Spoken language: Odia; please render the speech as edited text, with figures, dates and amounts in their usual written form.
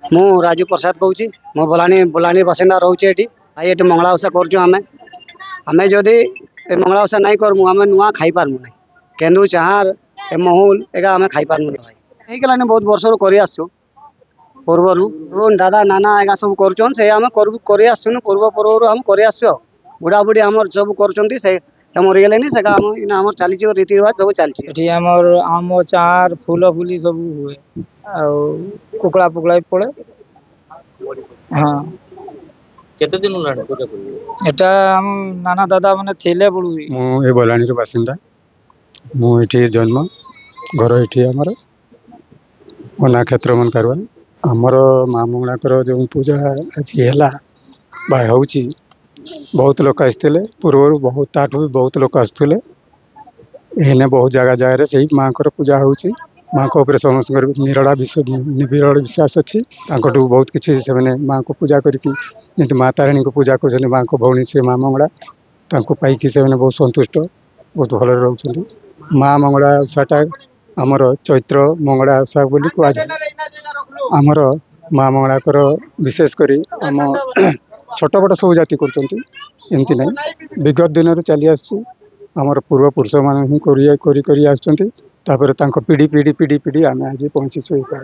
ମୁଁ ରାଜୁ ପ୍ରସାଦ କହୁଛି। ମୁଁ ବଲାଣୀ ବାସିନ୍ଦା ରହୁଛି ଏଠି। ଭାଇ ଏଠି ମଙ୍ଗଳା ଓଷା କରୁଛୁ ଆମେ। ଆମେ ଯଦି ଏ ମଙ୍ଗଳା ଓଷା ନାଇଁ କରମୁ ଆମେ ନୂଆ ଖାଇପାରମୁ ନାହିଁ। କେନ୍ଦୁ ଚାହାର ଏ ମହୁଲ ଏଗା ଆମେ ଖାଇପାରମୁ ଭାଇ। ହେଇଗଲାନି ବହୁତ ବର୍ଷରୁ କରି ଆସୁଛୁ ପୂର୍ବରୁ। ଦାଦା ନାନା ଏଗା ସବୁ କରୁଛନ୍ ସେ ଆମେ କରି ଆସୁଛୁ ପୂର୍ବରୁ ଆମେ କରି ଆସୁଛୁ ଆଉ। ବୁଢ଼ା ବୁଢ଼ୀ ଆମର ସବୁ କରୁଛନ୍ତି ସେ ମରିଗଲେନି ସେଟା ଆମର ଚାଲିଛି ରୀତି ରିବାଜ ସବୁ ଚାଲିଛି। ଏଠି ଆମର ଆମ୍ବ ଚାହାର ଫୁଲ ଫୁଲି ସବୁ ହୁଏ ଆଉ କୁକୁଡ଼ା ବି ପଡେ। ହଁ କେତେ ଦିନ ହେଲାଣି ପୂଜା କରିବେ? ଏଟା ଆମ ନାନା ଦାଦା ମାନେ ଥିଲେ ବେଳୁ। ମୁଁ ଏ ବଲାଣୀର ବାସିନ୍ଦା। ମୁଁ ଏଠି ଜନ୍ମ, ଘର ଏଠି ଆମର। ମୋ ନାଁ କ୍ଷେତ୍ରମୋହନ କାରୁଆ। ଆମର ମା ମଙ୍ଗଳାଙ୍କର ଯେଉଁ ପୂଜା ଆଜି ହେଲା ବା ହେଉଛି, ବହୁତ ଲୋକ ଆସିଥିଲେ ପୂର୍ବରୁ ତାଠୁ ବି ବହୁତ ଲୋକ ଆସୁଥିଲେ। ଏଇନେ ବହୁତ ଜାଗାରେ ସେଇ ମାଆଙ୍କର ପୂଜା ହେଉଛି। ମାଆଙ୍କ ଉପରେ ସମସ୍ତଙ୍କର ନିବିଡ଼ ବିଶ୍ୱାସ ଅଛି। ତାଙ୍କଠୁ ବହୁତ କିଛି ସେମାନେ ମାଆଙ୍କୁ ପୂଜା କରିକି ଯେମିତି ମା ତାରିଣୀଙ୍କୁ ପୂଜା କରୁଛନ୍ତି ମାଆଙ୍କ ଭଉଣୀ ସେ ମା ମଙ୍ଗଳା, ତାଙ୍କୁ ପାଇକି ସେମାନେ ବହୁତ ସନ୍ତୁଷ୍ଟ, ବହୁତ ଭଲରେ ରହୁଛନ୍ତି। ମା ମଙ୍ଗଳା ଓଷାଟା ଆମର ଚୈତ୍ର ମଙ୍ଗଳା ଓଷା ବୋଲି କୁହାଯାଏ। ଆମର ମା ମଙ୍ଗଳାଙ୍କର ବିଶେଷ କରି ଆମ ଛୋଟ ବଟ ସବୁ ଜାତି କରୁଛନ୍ତି, ଏମିତି ନାହିଁ। ବିଗତ ଦିନରୁ ଚାଲି ଆସୁଛି। ଆମର ପୂର୍ବପୁରୁଷମାନେ ହିଁ କରି ଆସୁଛନ୍ତି। ତାପରେ ତାଙ୍କ ପିଢ଼ି ଆମେ ଆଜି ପହଞ୍ଚିଛୁ ଏଇ ପାର।